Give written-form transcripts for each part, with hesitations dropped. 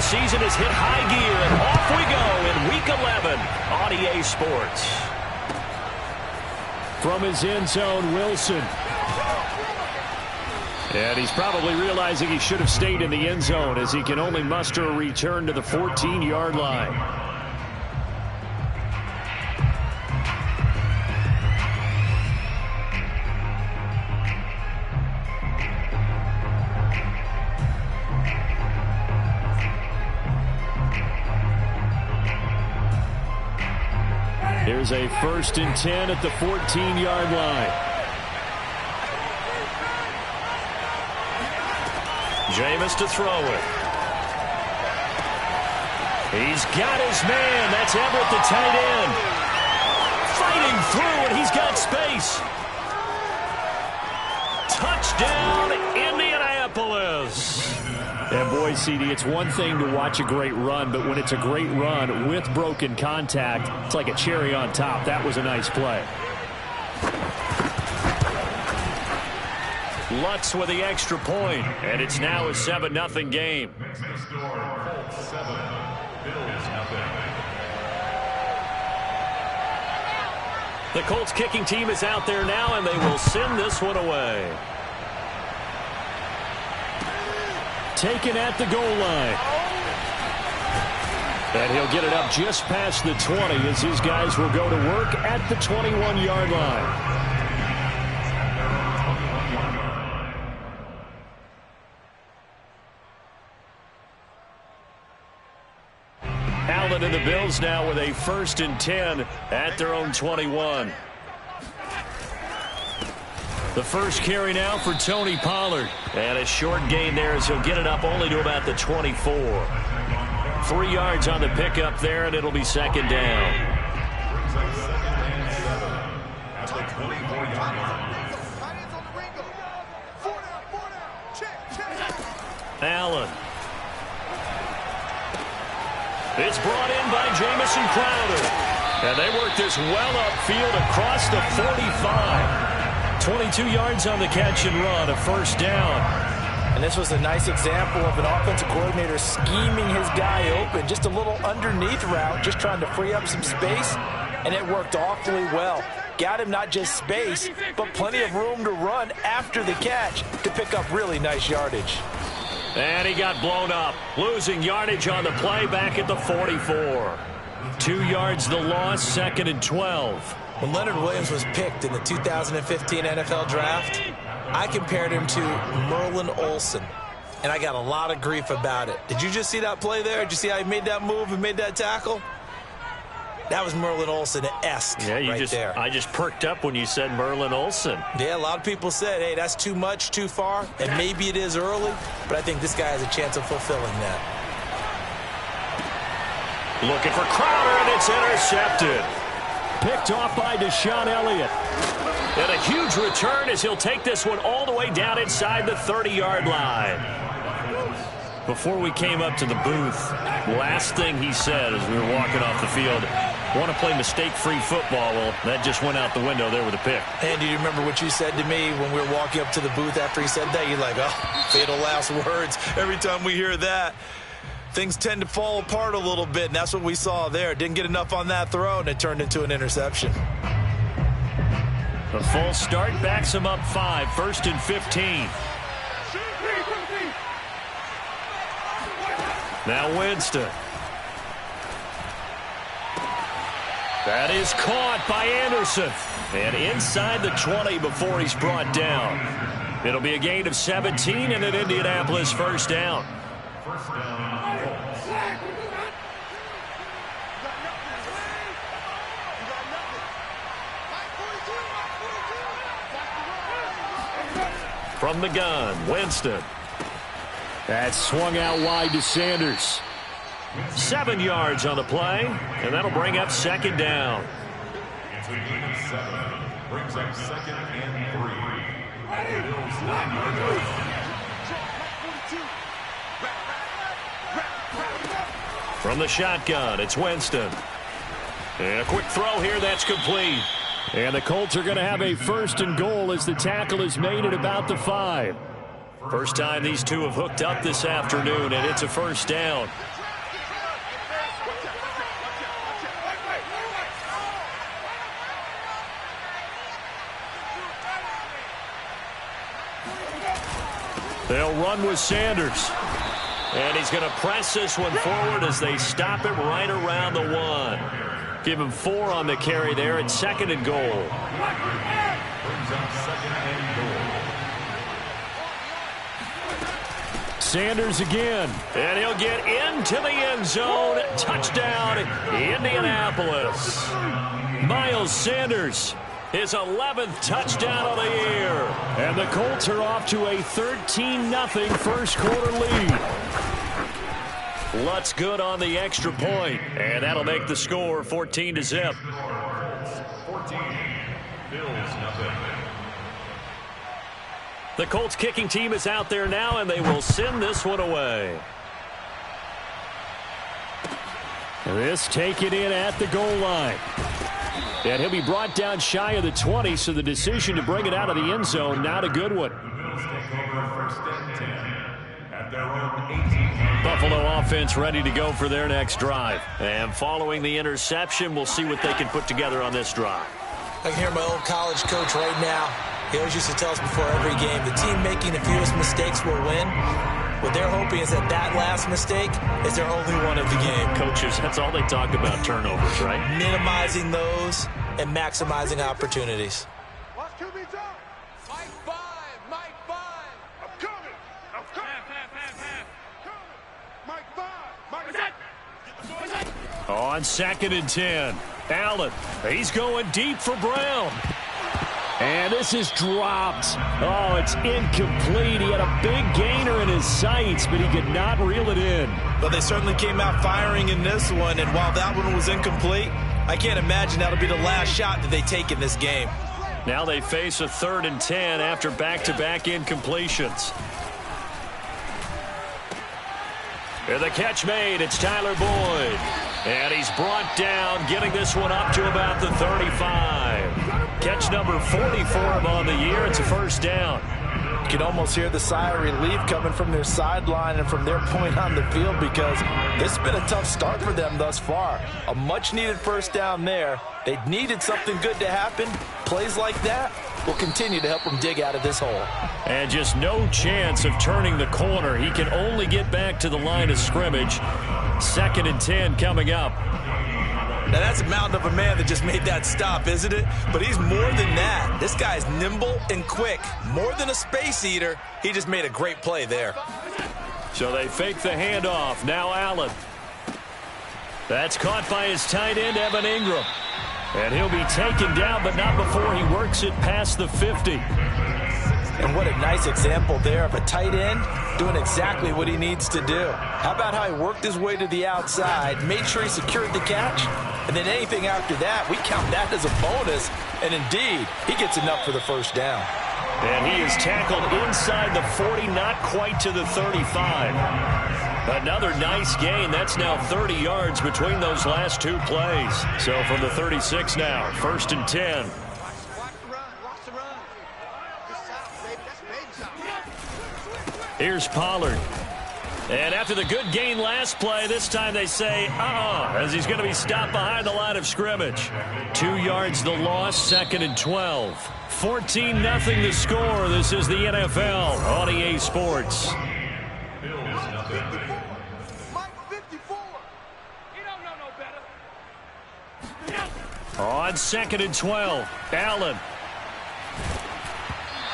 season has hit high gear, and off we go in Week 11 on EA Sports. From his end zone, Wilson. And he's probably realizing he should have stayed in the end zone as he can only muster a return to the 14-yard line. Here's a 1st and 10 at the 14-yard line. Jameis to throw it. He's got his man. That's Everett, the tight end. Fighting through, and he's got space. Touchdown, Indianapolis. And boy, CD, it's one thing to watch a great run, but when it's a great run with broken contact, it's like a cherry on top. That was a nice play. Lutz with the extra point, and it's now a 7-0 game. The Colts kicking team is out there now, and they will send this one away. Taken at the goal line. And he'll get it up just past the 20 as his guys will go to work at the 21-yard line. Allen and the Bills now with a 1st and 10 at their own 21. The first carry now for Tony Pollard. And a short gain there as he'll get it up only to about the 24. 3 yards on the pickup there, and it'll be 2nd down. Allen. It's brought in by Jamison Crowder. And they work this well upfield across the 45. 22 yards on the catch and run, a 1st down. And this was a nice example of an offensive coordinator scheming his guy open. Just a little underneath route, just trying to free up some space, and it worked awfully well. Got him not just space, but plenty of room to run after the catch to pick up really nice yardage. And he got blown up, losing yardage on the play back at the 44. 2 yards the loss, 2nd and 12. When Leonard Williams was picked in the 2015 NFL Draft, I compared him to Merlin Olsen, and I got a lot of grief about it. Did you just see that play there? Did you see how he made that move and made that tackle? That was Merlin Olsen-esque there. I just perked up when you said Merlin Olsen. Yeah, a lot of people said, hey, that's too much, too far, and maybe it is early, but I think this guy has a chance of fulfilling that. Looking for Crowder, and it's intercepted. Picked off by Deshaun Elliott. And a huge return as he'll take this one all the way down inside the 30-yard line. Before we came up to the booth, last thing he said as we were walking off the field, want to play mistake-free football. Well, that just went out the window there with a pick. And do you remember what you said to me when we were walking up to the booth after he said that? You're like, oh, fatal last words. Every time we hear that, things tend to fall apart a little bit, and that's what we saw there. Didn't get enough on that throw, and it turned into an interception. The full start backs him up 5, 1st and 15. Now Winston. That is caught by Anderson. And inside the 20 before he's brought down. It'll be a gain of 17 and an Indianapolis 1st down. From the gun, Winston. That swung out wide to Sanders. 7 yards on the play, and that'll bring up 2nd down. Brings up 2nd and 3. From the shotgun, it's Winston. And a quick throw here, that's complete. And the Colts are going to have a 1st and goal as the tackle is made at about the 5. First time these two have hooked up this afternoon, and it's a 1st down. They'll run with Sanders. And he's going to press this one forward as they stop it right around the 1. Give him 4 on the carry there at 2nd and goal. Brings up 2nd and goal. Sanders again. And he'll get into the end zone. Touchdown, Indianapolis. Miles Sanders, his 11th touchdown of the year. And the Colts are off to a 13-0 first quarter lead. Lutz good on the extra point, and that'll make the score 14-0. 14. Bills nothing. The Colts kicking team is out there now, and they will send this one away. This taken in at the goal line. And he'll be brought down shy of the 20, so the decision to bring it out of the end zone, not a good one. The Bills take over 1st and 10 at their own 18. Buffalo offense ready to go for their next drive. And following the interception, we'll see what they can put together on this drive. I can hear my old college coach right now. He always used to tell us before every game, the team making the fewest mistakes will win. What they're hoping is that last mistake is their only one of the game. Coaches, that's all they talk about, turnovers, right? Minimizing those and maximizing opportunities. Watch QB drop. Mike 5, Mike 5. I'm coming. I'm coming. Mike 5, Mike 5. On 2nd and 10, Allen, he's going deep for Brown. And this is dropped. Oh, it's incomplete. He had a big gainer in his sights, but he could not reel it in. But they certainly came out firing in this one, and while that one was incomplete, I can't imagine that'll be the last shot that they take in this game. Now they face a 3rd and 10 after back-to-back incompletions. And the catch made. It's Tyler Boyd. And he's brought down, getting this one up to about the 35. Catch number 40 for him on the year. It's a 1st down. You can almost hear the sigh of relief coming from their sideline and from their point on the field, because this has been a tough start for them thus far. A much-needed 1st down there. They needed something good to happen. Plays like that will continue to help them dig out of this hole. And just no chance of turning the corner. He can only get back to the line of scrimmage. 2nd and 10 coming up. Now, that's a mountain of a man that just made that stop, isn't it? But he's more than that. This guy's nimble and quick. More than a space eater, he just made a great play there. So they fake the handoff. Now Allen. That's caught by his tight end, Evan Ingram. And he'll be taken down, but not before he works it past the 50. And what a nice example there of a tight end doing exactly what he needs to do. How about how he worked his way to the outside, made sure he secured the catch, and then anything after that, we count that as a bonus. And indeed, he gets enough for the 1st down. And he is tackled inside the 40, not quite to the 35. Another nice gain. That's now 30 yards between those last 2 plays. So from the 36 now, 1st and 10. Here's Pollard. And after the good gain last play, this time they say, as he's going to be stopped behind the line of scrimmage. 2 yards the loss, 2nd and 12. 14-0 the score. This is the NFL on EA Sports. Bills nothing. Mike 54. You don't know no better. On 2nd and 12, Allen.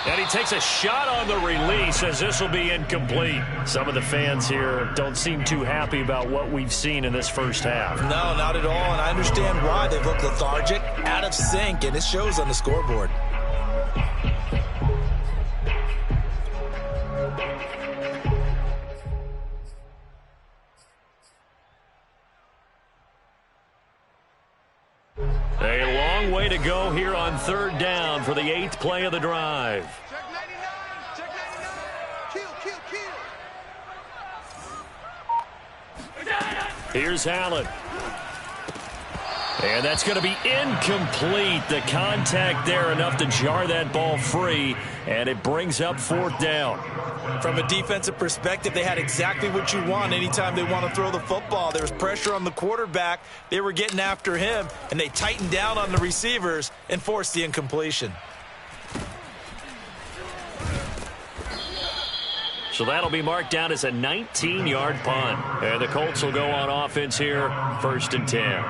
And he takes a shot on the release as this will be incomplete. Some of the fans here don't seem too happy about what we've seen in this 1st half. No, not at all, and I understand why. They look lethargic, out of sync, and it shows on the scoreboard. A long way to go here on 3rd down for the 8th play of the drive. Check 99. Check 99. Kill. Here's Allen. And that's going to be incomplete. The contact there enough to jar that ball free, and it brings up 4th down. From a defensive perspective, they had exactly what you want anytime they want to throw the football. There was pressure on the quarterback. They were getting after him, and they tightened down on the receivers and forced the incompletion. So that'll be marked down as a 19-yard punt. And the Colts will go on offense here, 1st and 10.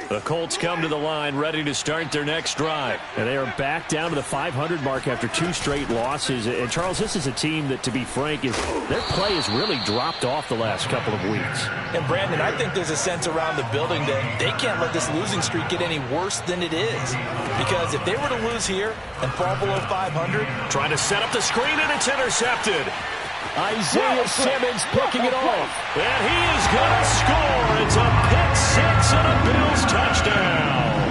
The Colts come to the line ready to start their next drive. And they are back down to the 500 mark after 2 straight losses. And, Charles, this is a team that, to be frank, their play has really dropped off the last couple of weeks. And, Brandon, I think there's a sense around the building that they can't let this losing streak get any worse than it is. Because if they were to lose here and fall below 500. Trying to set up the screen, and it's intercepted. Isaiah Simmons picking it off. And he is going to score. It's a pick 6 and a Bills touchdown.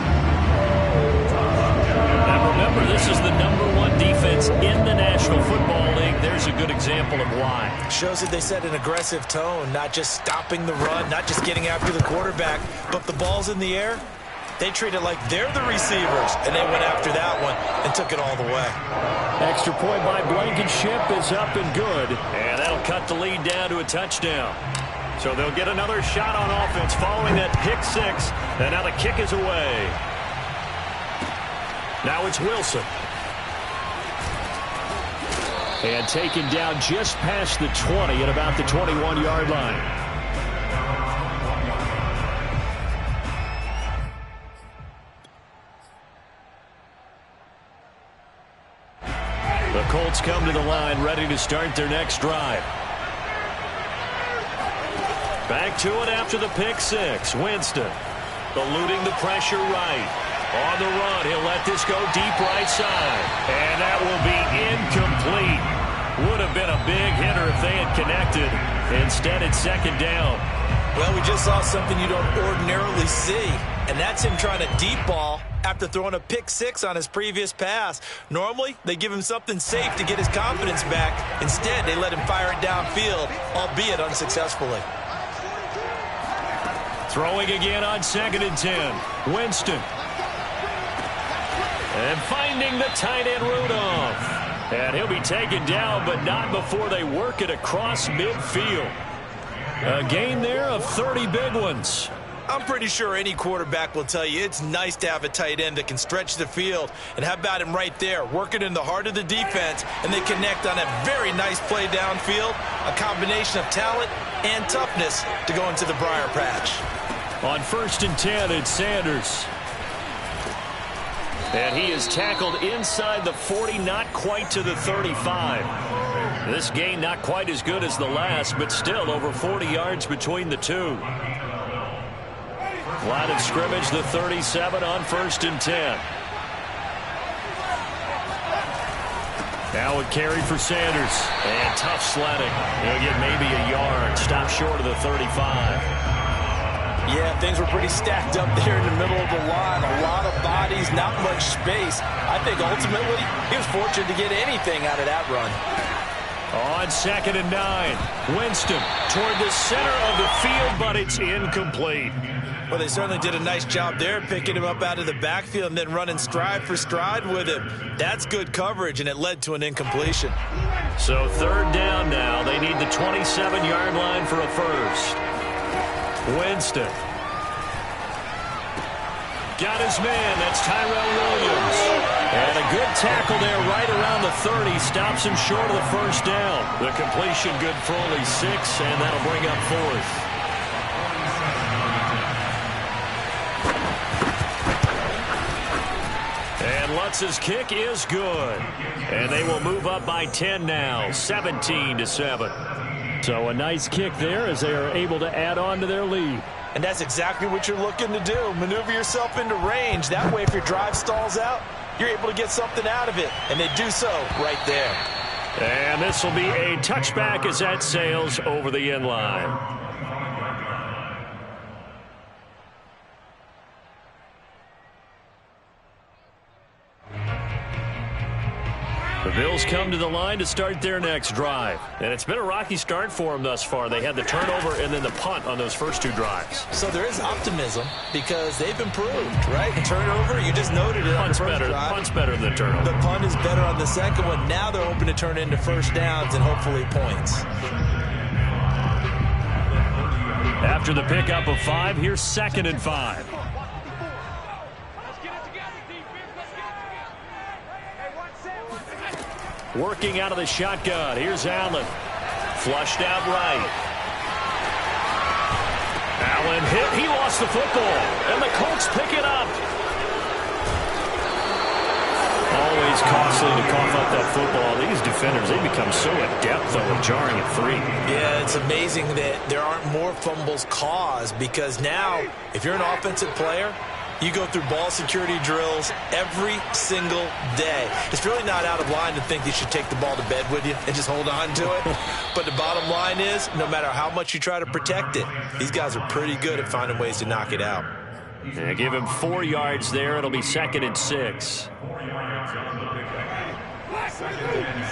And remember, this is the #1 defense in the National Football League. There's a good example of why. Shows that they set an aggressive tone, not just stopping the run, not just getting after the quarterback, but the ball's in the air. They treat it like they're the receivers, and they went after that one and took it all the way. Extra point by Blankenship is up and good. And that'll cut the lead down to a touchdown. So they'll get another shot on offense following that pick 6. And now the kick is away. Now it's Wilson. And taken down just past the 20 at about the 21-yard line. The Colts come to the line ready to start their next drive. Back to it after the pick 6. Winston eluding the pressure right. On the run, he'll let this go deep right side. And that will be incomplete. Would have been a big hitter if they had connected. Instead, it's 2nd down. Well, we just saw something you don't ordinarily see, and that's him trying to deep ball after throwing a pick 6 on his previous pass. Normally, they give him something safe to get his confidence back. Instead, they let him fire it downfield, albeit unsuccessfully. Throwing again on 2nd and 10. Winston. And finding the tight end Rudolph. And he'll be taken down, but not before they work it across midfield. A gain there of 30 big ones. I'm pretty sure any quarterback will tell you it's nice to have a tight end that can stretch the field. And how about him right there, working in the heart of the defense, and they connect on a very nice play downfield, a combination of talent and toughness to go into the briar patch. On 1st and 10, it's Sanders. And he is tackled inside the 40, not quite to the 35. This gain not quite as good as the last, but still over 40 yards between the two. Line of scrimmage, the 37 on 1st and 10. Now a carry for Sanders. And tough sledding. He'll get maybe a yard. Stop short of the 35. Yeah, things were pretty stacked up there in the middle of the line. A lot of bodies, not much space. I think ultimately he was fortunate to get anything out of that run. On 2nd and 9, Winston toward the center of the field, but it's incomplete. Well, they certainly did a nice job there, picking him up out of the backfield and then running stride for stride with him. That's good coverage, and it led to an incompletion. So 3rd down now. They need the 27-yard line for a first. Winston. Got his man. That's Tyrell Williams. And a good tackle there right around the 30. Stops him short of the 1st down. The completion good for only 6, and that'll bring up 4th. And Lutz's kick is good. And they will move up by 10 now, 17-7. So a nice kick there as they are able to add on to their lead. And that's exactly what you're looking to do. Maneuver yourself into range. That way, if your drive stalls out, you're able to get something out of it. And they do so right there. And this will be a touchback as that sails over the end line. The Bills come to the line to start their next drive. And it's been a rocky start for them thus far. They had the turnover and then the punt on those first 2 drives. So there is optimism because they've improved, right? Turnover, you just noted it. Punt's better than turnover. The punt is better on the second one. Now they're hoping to turn into 1st downs and hopefully points. After the pickup of 5, here's 2nd and 5. Working out of the shotgun. Here's Allen. Flushed out right. Allen hit. He lost the football. And the Colts pick it up. Always costly to cough up that football. These defenders, they become so adept, though, at jarring it free. Yeah, it's amazing that there aren't more fumbles caused, because now, if you're an offensive player, you go through ball security drills every single day. It's really not out of line to think you should take the ball to bed with you and just hold on to it. But the bottom line is, no matter how much you try to protect it, these guys are pretty good at finding ways to knock it out. Yeah, give him 4 yards there. It'll be 2nd and 6. 4 yards on the pickup. 2nd and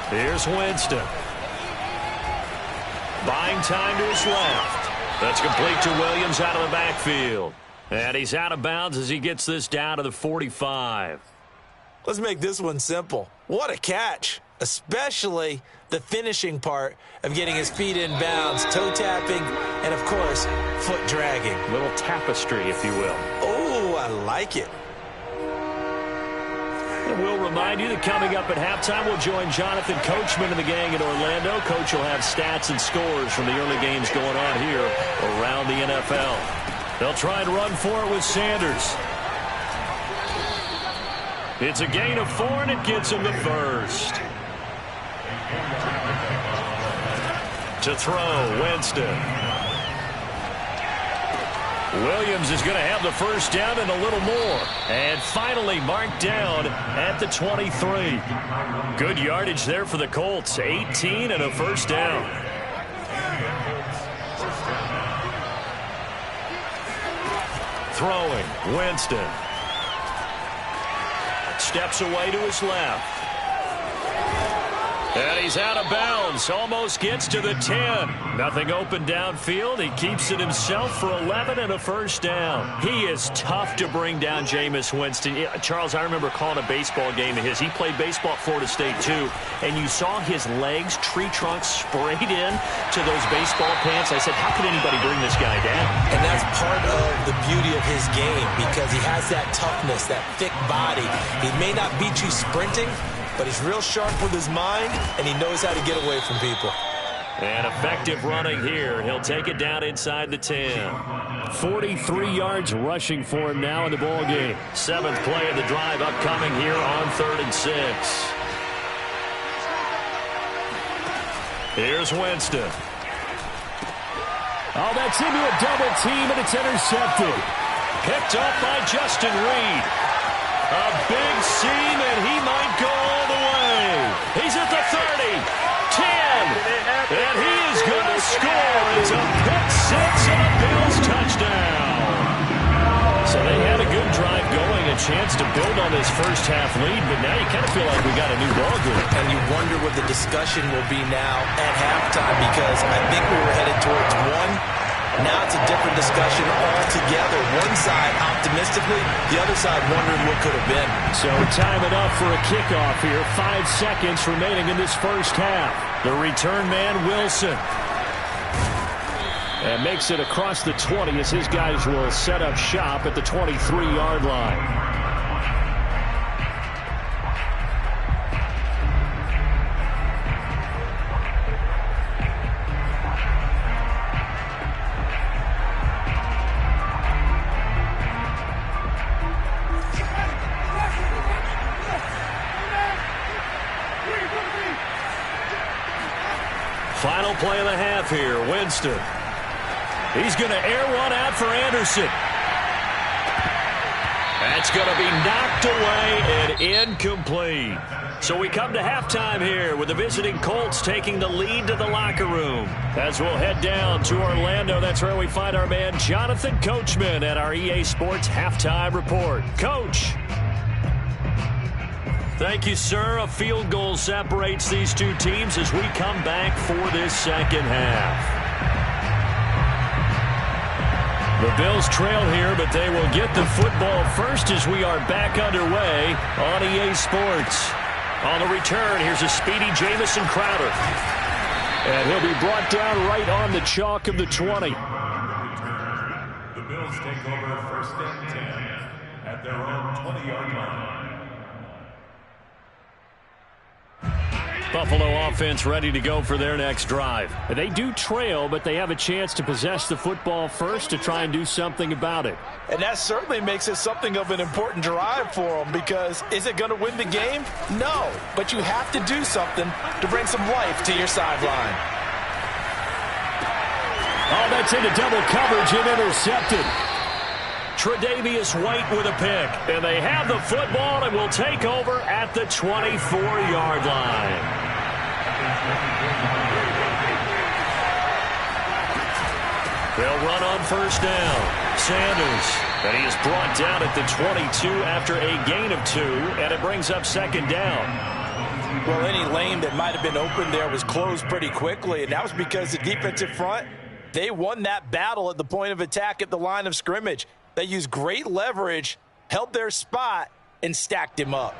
6. Here's Winston. Buying time to his left. That's complete to Williams out of the backfield. And he's out of bounds as he gets this down to the 45. Let's make this one simple. What a catch, especially the finishing part of getting his feet in bounds, toe tapping, and, of course, foot dragging. Little tapestry, if you will. Oh, I like it. And we'll remind you that coming up at halftime, we'll join Jonathan Coachman and the gang in Orlando. Coach will have stats and scores from the early games going on here around the NFL. They'll try and run for it with Sanders. It's a gain of 4, and it gets him the first. To throw, Winston. Williams is going to have the first down and a little more. And finally marked down at the 23. Good yardage there for the Colts. 18 and a first down. Throwing, Winston. Steps away to his left. And he's out of bounds. Almost gets to the 10. Nothing open downfield. He keeps it himself for 11 and a first down. He is tough to bring down, Jameis Winston. Charles, I remember calling a baseball game of his. He played baseball at Florida State, too. And you saw his legs, tree trunks sprayed in to those baseball pants. I said, how could anybody bring this guy down? And that's part of the beauty of his game, because he has that toughness, that thick body. He may not beat you sprinting, but he's real sharp with his mind, and he knows how to get away from people. And effective running here. He'll take it down inside the 10. 43 yards rushing for him now in the ball game. 7th play of the drive upcoming here on 3rd and 6. Here's Winston. Oh, that's into a double team, and it's intercepted. Picked up by Justin Reed. A big seam, and he might go all the way. He's at the 30, 10, and he is going to score. It's a pick six and a Bills touchdown. So they had a good drive going, a chance to build on this first half lead, but now you kind of feel like we got a new ball game. And you wonder what the discussion will be now at halftime, because I think we were headed towards one. Now it's a different discussion altogether. One side optimistically, the other side wondering what could have been. So time enough for a kickoff here. 5 seconds remaining in this first half. The return man, Wilson. And makes it across the 20 as his guys will set up shop at the 23-yard line. Final play of the half here. Winston. He's going to air one out for Anderson. That's going to be knocked away and incomplete. So we come to halftime here with the visiting Colts taking the lead to the locker room. As we'll head down to Orlando, that's where we find our man Jonathan Coachman at our EA Sports Halftime Report. Coach. Thank you, sir. A field goal separates these two teams as we come back for this second half. The Bills trail here, but they will get the football first as we are back underway on EA Sports. On the return, here's a speedy Jamison Crowder. And he'll be brought down right on the chalk of the 20. The Bills take over first and 10 at their own 20-yard line. Buffalo offense ready to go for their next drive. They do trail, but they have a chance to possess the football first to try and do something about it. And that certainly makes it something of an important drive for them, because is it going to win the game? No, but you have to do something to bring some life to your sideline. Oh, that's into double coverage and intercepted. Tre'Davious White with a pick. And they have the football and will take over at the 24-yard line. They'll run on first down. Sanders. And he is brought down at the 22 after a gain of 2. And it brings up second down. Well, any lane that might have been open there was closed pretty quickly. And that was because the defensive front, they won that battle at the point of attack at the line of scrimmage. They used great leverage, held their spot, and stacked him up.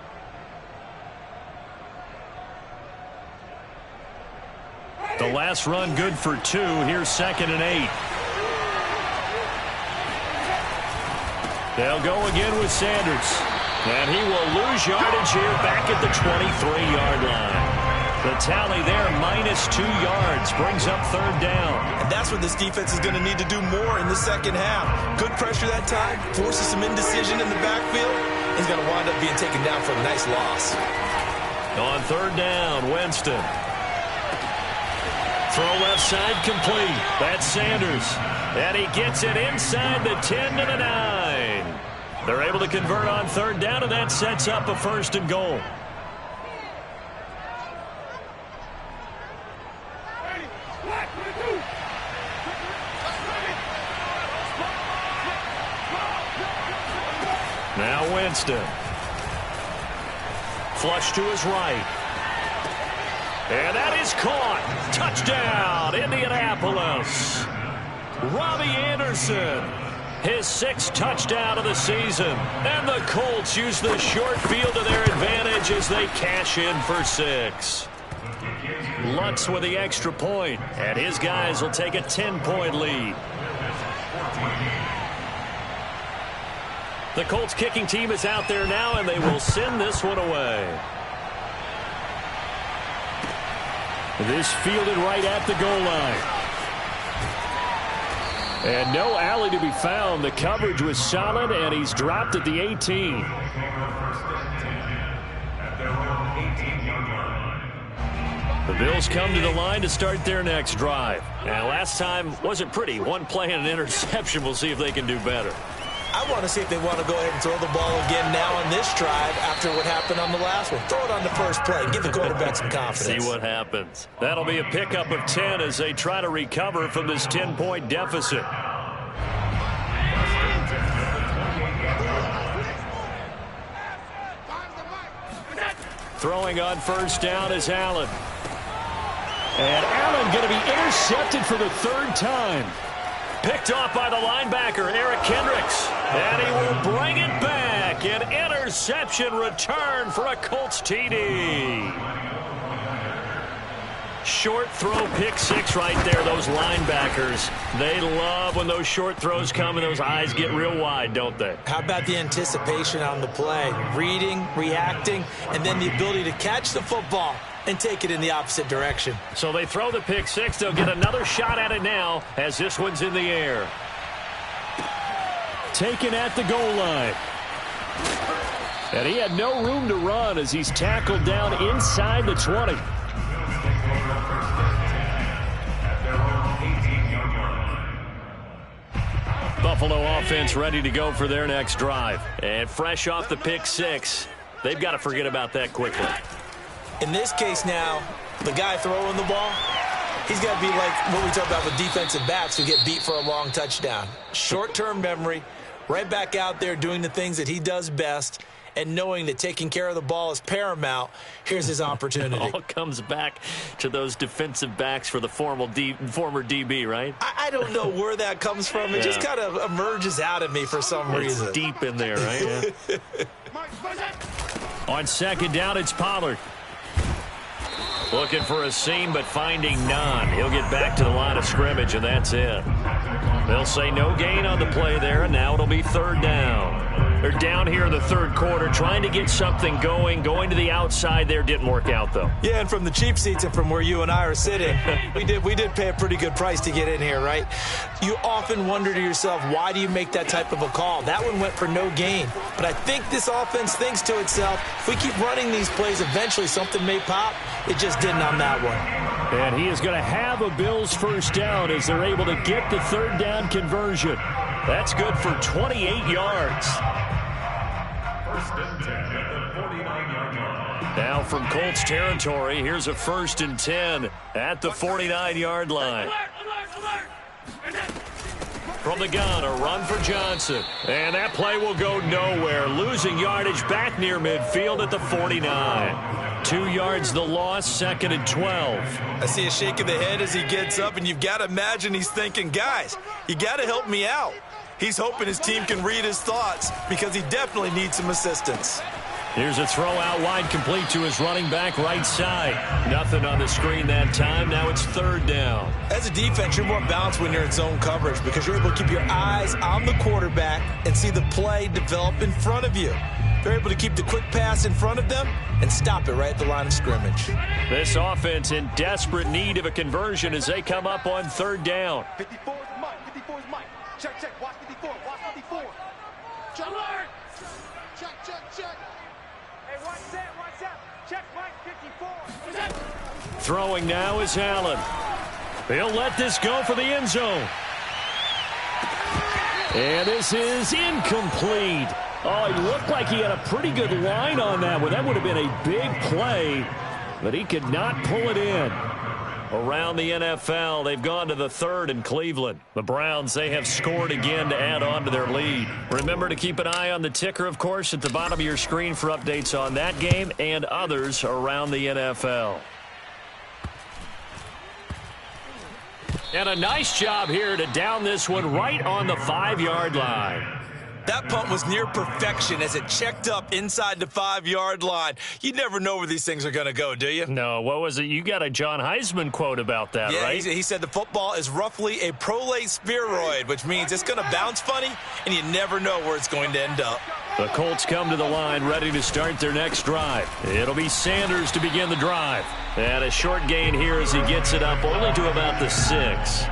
The last run good for 2. Here's 2nd and 8. They'll go again with Sanders. And he will lose yardage here back at the 23-yard line. The tally there, -2 yards, brings up third down. And that's what this defense is going to need to do more in the second half. Good pressure that time, forces some indecision in the backfield. He's going to wind up being taken down for a nice loss. On third down, Winston. Throw left side complete. That's Sanders. And he gets it inside the 10 to the 9. They're able to convert on third down, and that sets up a 1st and goal. Now Winston. Flush to his right. And that is caught. Touchdown, Indianapolis. Robbie Anderson, his 6th touchdown of the season. And the Colts use the short field to their advantage as they cash in for 6. Lutz with the extra point, and his guys will take a 10-point lead. The Colts kicking team is out there now, and they will send this one away. This fielded right at the goal line. And no alley to be found. The coverage was solid, and he's dropped at the 18. The Bills come to the line to start their next drive. And last time wasn't pretty. One play and an interception. We'll see if they can do better. I want to see if they want to go ahead and throw the ball again now on this drive after what happened on the last one. Throw it on the first play. Give the quarterback some confidence. See what happens. That'll be a pickup of 10 as they try to recover from this 10-point deficit. Throwing on first down is Allen. And Allen going to be intercepted for the 3rd time. Picked off by the linebacker, Eric Kendricks. And he will bring it back. An interception return for a Colts TD. Short throw, pick 6 right there. Those linebackers, they love when those short throws come and those eyes get real wide, don't they? How about the anticipation on the play? Reading, reacting, and then the ability to catch the football and take it in the opposite direction. So they throw the pick 6. They'll get another shot at it now as this one's in the air. Taken at the goal line. And he had no room to run as he's tackled down inside the 20. Buffalo offense ready to go for their next drive. And fresh off the pick 6, they've got to forget about that quickly. In this case now, the guy throwing the ball, he's got to be like what we talk about with defensive backs who get beat for a long touchdown. Short-term memory, right back out there doing the things that he does best, and knowing that taking care of the ball is paramount. Here's his opportunity. It all comes back to those defensive backs for the former DB, right? I don't know where that comes from. It just kind of emerges out of me for some reason. It's deep in there, right? Yeah. On second down, it's Pollard. Looking for a seam, but finding none. He'll get back to the line of scrimmage, and that's it. They'll say no gain on the play there, and now it'll be third down. They're down here in the third quarter, trying to get something going. Going to the outside there didn't work out, though. Yeah, and from the cheap seats and from where you and I are sitting, we did pay a pretty good price to get in here, right? You often wonder to yourself, why do you make that type of a call? That one went for no gain. But I think this offense thinks to itself, if we keep running these plays, eventually something may pop. It just didn't on that one. And he is going to have a Bills first down as they're able to get the third down conversion. That's good for 28 yards. First and 10 at the 49-yard line. Now from Colts territory, here's a 1st and 10 at the 49-yard line. From the gun, a run for Johnson. And that play will go nowhere. Losing yardage back near midfield at the 49. 2 yards the loss, 2nd and 12. I see a shake of the head as he gets up, and you've got to imagine he's thinking, guys, you got to help me out. He's hoping his team can read his thoughts because he definitely needs some assistance. Here's a throw out wide, complete to his running back right side. Nothing on the screen that time. Now it's third down. As a defense, you're more balanced when you're in zone coverage because you're able to keep your eyes on the quarterback and see the play develop in front of you. They're able to keep the quick pass in front of them and stop it right at the line of scrimmage. This offense in desperate need of a conversion as they come up on third down. 54 is Mike. 54 is Mike. Check, check. Watch 54. Watch 54. Check. Alert. Check, check, check. Hey, watch that. Watch that. Check Mike 54. Throwing now is Allen. They'll let this go for the end zone. And this is incomplete. Oh, he looked like he had a pretty good line on that one. That would have been a big play, but he could not pull it in. Around the NFL, they've gone to the third in Cleveland. The Browns, they have scored again to add on to their lead. Remember to keep an eye on the ticker, of course, at the bottom of your screen for updates on that game and others around the NFL. And a nice job here to down this one right on the 5-yard line. That punt was near perfection as it checked up inside the 5-yard line. You never know where these things are going to go, do you? No, what was it? You got a John Heisman quote about that, yeah, right? He said the football is roughly a prolate spheroid, which means it's going to bounce funny, and you never know where it's going to end up. The Colts come to the line ready to start their next drive. It'll be Sanders to begin the drive. And a short gain here as he gets it up only to about the 6.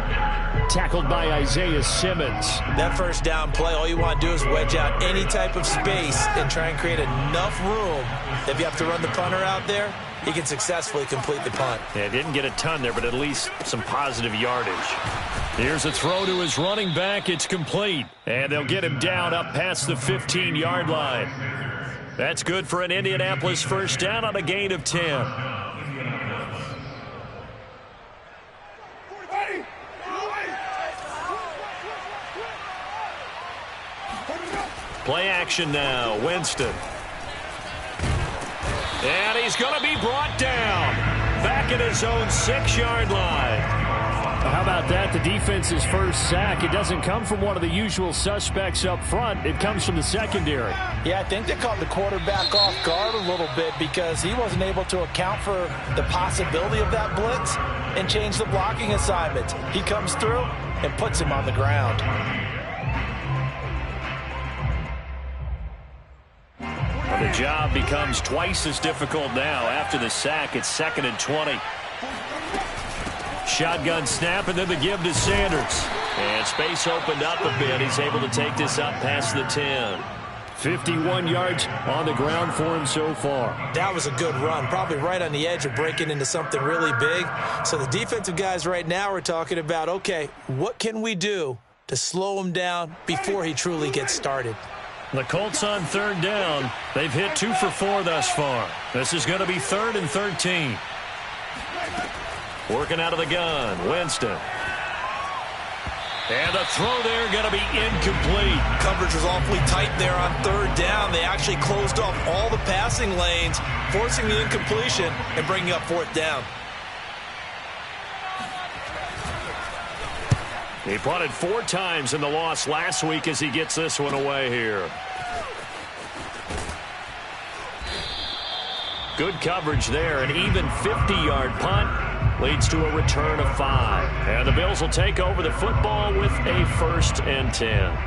Tackled by Isaiah Simmons. That first down play, all you want to do is wedge out any type of space and try and create enough room. If you have to run the punter out there, he can successfully complete the punt. Yeah, didn't get a ton there, but at least some positive yardage. Here's a throw to his running back. It's complete. And they'll get him down up past the 15-yard line. That's good for an Indianapolis first down on a gain of 10. Play action now. Winston. And he's going to be brought down. Back at his own 6-yard line. How about that? The defense's first sack. It doesn't come from one of the usual suspects up front. It comes from the secondary. Yeah, I think they caught the quarterback off guard a little bit because he wasn't able to account for the possibility of that blitz and change the blocking assignment. He comes through and puts him on the ground. The job becomes twice as difficult now. After the sack, it's 2nd and 20. Shotgun snap, and then the give to Sanders. And space opened up a bit. He's able to take this up past the 10. 51 yards on the ground for him so far. That was a good run, probably right on the edge of breaking into something really big. So the defensive guys right now are talking about, okay, what can we do to slow him down before he truly gets started? The Colts on third down. They've hit 2 for 4 thus far. This is going to be 3rd and 13. Working out of the gun, Winston. And the throw there going to be incomplete. Coverage was awfully tight there on third down. They actually closed off all the passing lanes, forcing the incompletion and bringing up 4th down. He punted 4 times in the loss last week as he gets this one away here. Good coverage there. An even 50-yard punt leads to a return of 5. And the Bills will take over the football with a 1st and 10.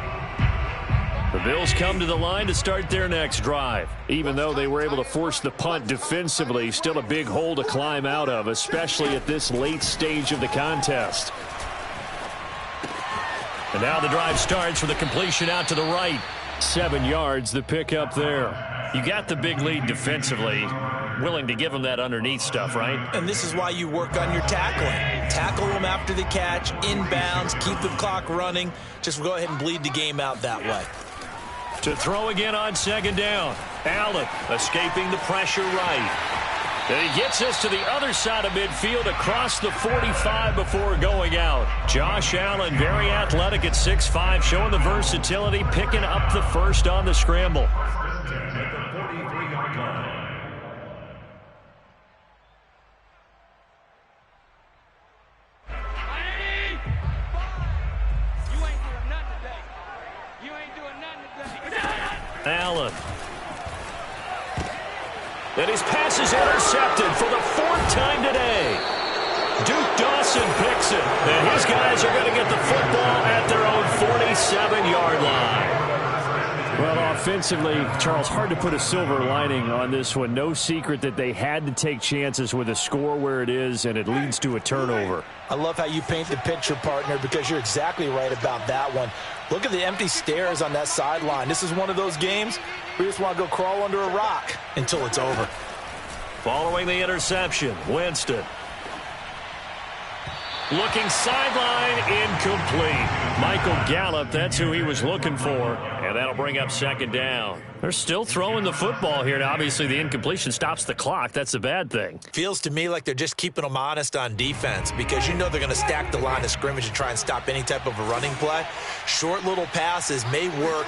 The Bills come to the line to start their next drive. Even though they were able to force the punt defensively, still a big hole to climb out of, especially at this late stage of the contest. And now the drive starts with a completion out to the right. 7 yards, the pickup there. You got the big lead defensively. Willing to give them that underneath stuff, right? And this is why you work on your tackling. Tackle them after the catch, inbounds, keep the clock running. Just go ahead and bleed the game out that way. To throw again on 2nd down. Allen escaping the pressure right. And he gets us to the other side of midfield across the 45 before going out. Josh Allen, very athletic at 6'5", showing the versatility, picking up the 1st on the scramble. Allen. And his pass is intercepted for the 4th time today. Duke Dawson picks it. And his guys are going to get the football at their own 47-yard line. Well, offensively, Charles, hard to put a silver lining on this one. No secret that they had to take chances with a score where it is, and it leads to a turnover. I love how you paint the picture, partner, because you're exactly right about that one. Look at the empty stares on that sideline. This is one of those games where you just want to go crawl under a rock until it's over. Following the interception, Winston. Looking sideline, incomplete. Michael Gallup, that's who he was looking for. And that'll bring up 2nd down. They're still throwing the football here. And obviously, the incompletion stops the clock. That's a bad thing. Feels to me like they're just keeping them honest on defense because you know they're going to stack the line of scrimmage and try and stop any type of a running play. Short little passes may work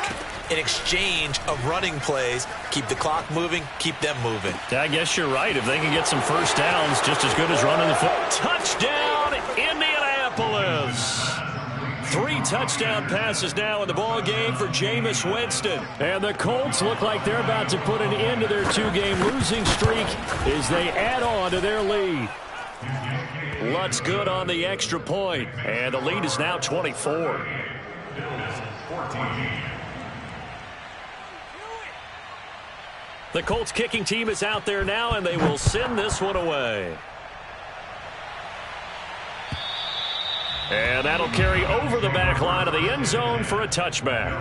in exchange of running plays. Keep the clock moving, keep them moving. I guess you're right. If they can get some 1st downs, just as good as running the football. Touchdown, Indianapolis! 3 touchdown passes now in the ball game for Jameis Winston. And the Colts look like they're about to put an end to their 2-game losing streak as they add on to their lead. Lutz good on the extra point, and the lead is now 24. The Colts kicking team is out there now, and they will send this one away. And that'll carry over the back line of the end zone for a touchback.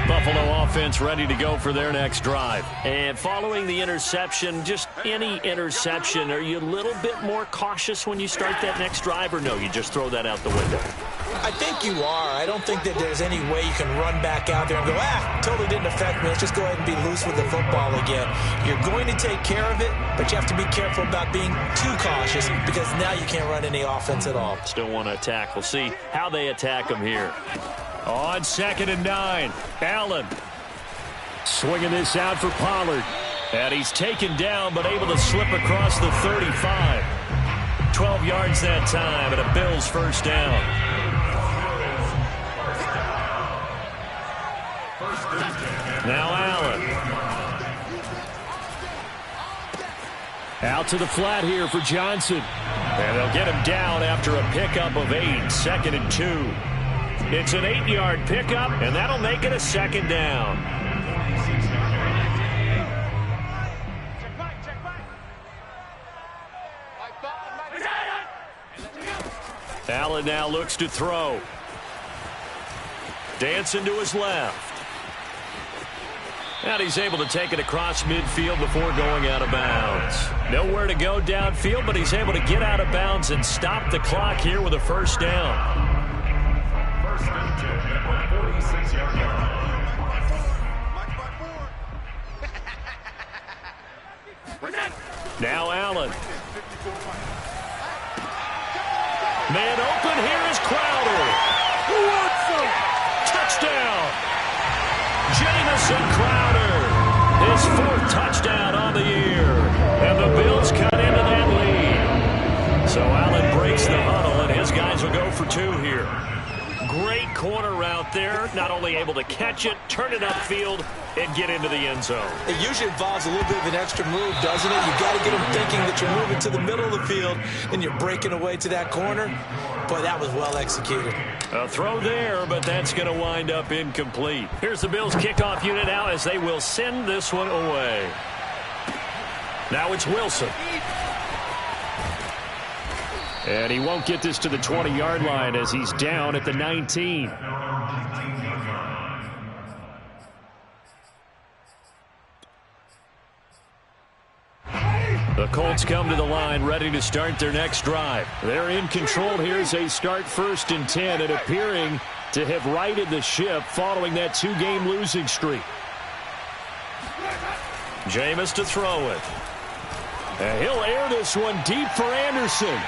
Buffalo offense ready to go for their next drive. And following the interception, just any interception, are you a little bit more cautious when you start that next drive, or no, you just throw that out the window? I think you are. I don't think that there's any way you can run back out there and go, totally didn't affect me. Let's just go ahead and be loose with the football again. You're going to take care of it, but you have to be careful about being too cautious because now you can't run any offense at all. Still want to attack. We'll see how they attack them here. On 2nd and 9, Allen swinging this out for Pollard. And he's taken down but able to slip across the 35. 12 yards that time and a Bills 1st down. Now Allen. Out to the flat here for Johnson. And they'll get him down after a pickup of 8. 2nd and 2. It's an 8-yard pickup, and that'll make it a 2nd down. Allen now looks to throw. Dancing to his left. And he's able to take it across midfield before going out of bounds. Nowhere to go downfield, but he's able to get out of bounds and stop the clock here with a 1st down. 1st and 10 at the 46-yard line. Now Allen. Man open, here is Crowder. Touchdown! Jamison Crowder, his 4th touchdown on the year. And the Bills cut into that lead. So Allen breaks the huddle, and his guys will go for 2 here. Great corner route there. Not only able to catch it, turn it upfield, and get into the end zone. It usually involves a little bit of an extra move, doesn't it? You've got to get them thinking that you're moving to the middle of the field and you're breaking away to that corner. Boy, that was well executed. A throw there, but that's going to wind up incomplete. Here's the Bills kickoff unit now as they will send this one away. Now it's Wilson. And he won't get this to the 20-yard line as he's down at the 19. The Colts come to the line ready to start their next drive. They're in control here as they start 1st and 10 and appearing to have righted the ship following that 2-game losing streak. Jameis to throw it. And he'll air this one deep for Anderson.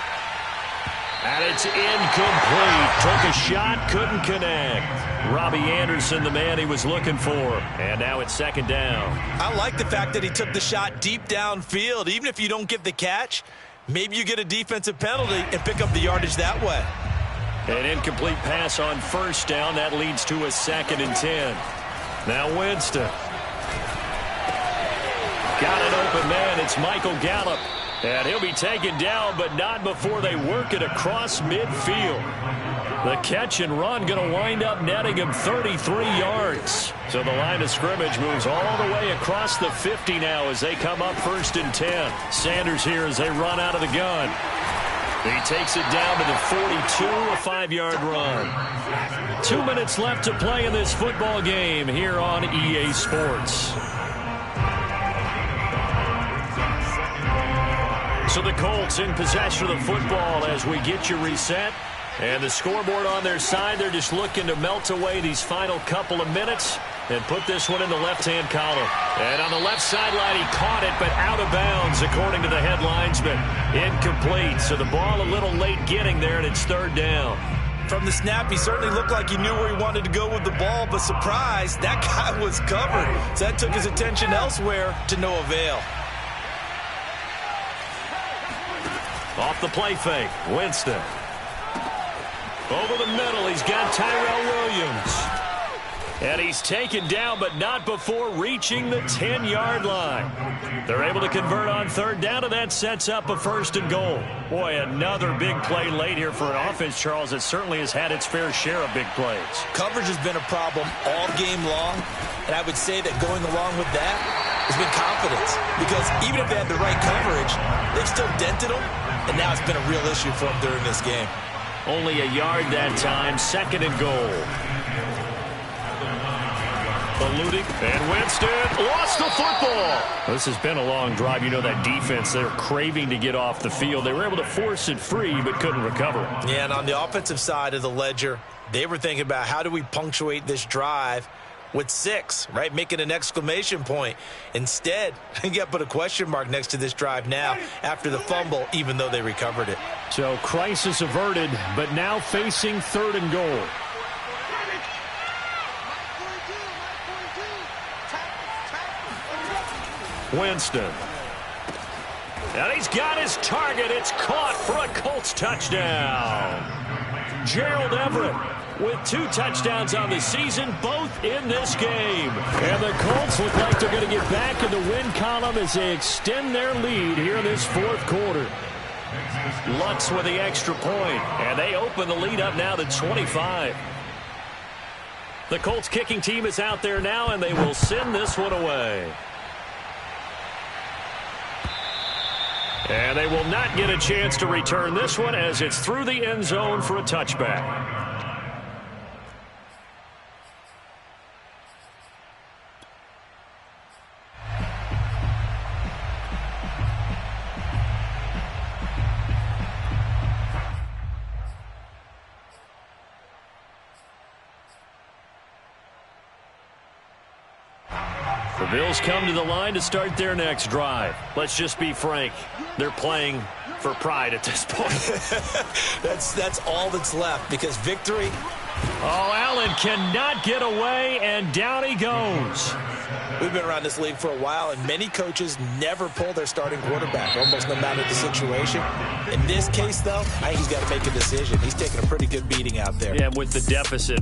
And it's incomplete. Took a shot, couldn't connect. Robbie Anderson, the man he was looking for. And now it's 2nd down. I like the fact that he took the shot deep downfield. Even if you don't get the catch, maybe you get a defensive penalty and pick up the yardage that way. An incomplete pass on 1st down. That leads to a 2nd and 10. Now Winston. Got an open man. It's Michael Gallup. And he'll be taken down, but not before they work it across midfield. The catch and run going to wind up netting him 33 yards. So the line of scrimmage moves all the way across the 50 now as they come up 1st and 10. Sanders here as they run out of the gun. He takes it down to the 42, a 5-yard run. 2 minutes left to play in this football game here on EA Sports. So the Colts in possession of the football as we get you reset. And the scoreboard on their side, they're just looking to melt away these final couple of minutes and put this one in the left-hand column. And on the left sideline, he caught it, but out of bounds, according to the head linesman. Incomplete, so the ball a little late getting there, and it's 3rd down. From the snap, he certainly looked like he knew where he wanted to go with the ball, but surprise, that guy was covered. So that took his attention elsewhere to no avail. Off the play fake, Winston. Over the middle, he's got Tyrell Williams. And he's taken down, but not before reaching the 10-yard line. They're able to convert on 3rd down, and that sets up a 1st and goal. Boy, another big play late here for an offense, Charles, that certainly has had its fair share of big plays. Coverage has been a problem all game long, and I would say that going along with that has been confidence. Because even if they had the right coverage, they've still dented them, and now it's been a real issue for them during this game. Only a yard that time, 2nd and goal. Eluding, and Winston lost the football. This has been a long drive. You know that defense, they're craving to get off the field. They were able to force it free, but couldn't recover it. Yeah, and on the offensive side of the ledger, they were thinking about how do we punctuate this drive with 6, right? Making an exclamation point. Instead, you got to put a question mark next to this drive now after the fumble, even though they recovered it. So crisis averted, but now facing 3rd and goal. Winston. And he's got his target. It's caught for a Colts touchdown. Gerald Everett with 2 touchdowns on the season, both in this game. And the Colts look like they're going to get back in the win column as they extend their lead here in this 4th quarter. Lutz with the extra point, and they open the lead up now to 25. The Colts kicking team is out there now, and they will send this one away. And they will not get a chance to return this one as it's through the end zone for a touchback. The Bills come to the line to start their next drive. Let's just be frank. They're playing for pride at this point. That's all that's left because victory. Oh, Allen cannot get away, and down he goes. We've been around this league for a while, and many coaches never pull their starting quarterback, almost no matter the situation. In this case, though, I think he's got to make a decision. He's taking a pretty good beating out there. Yeah, with the deficit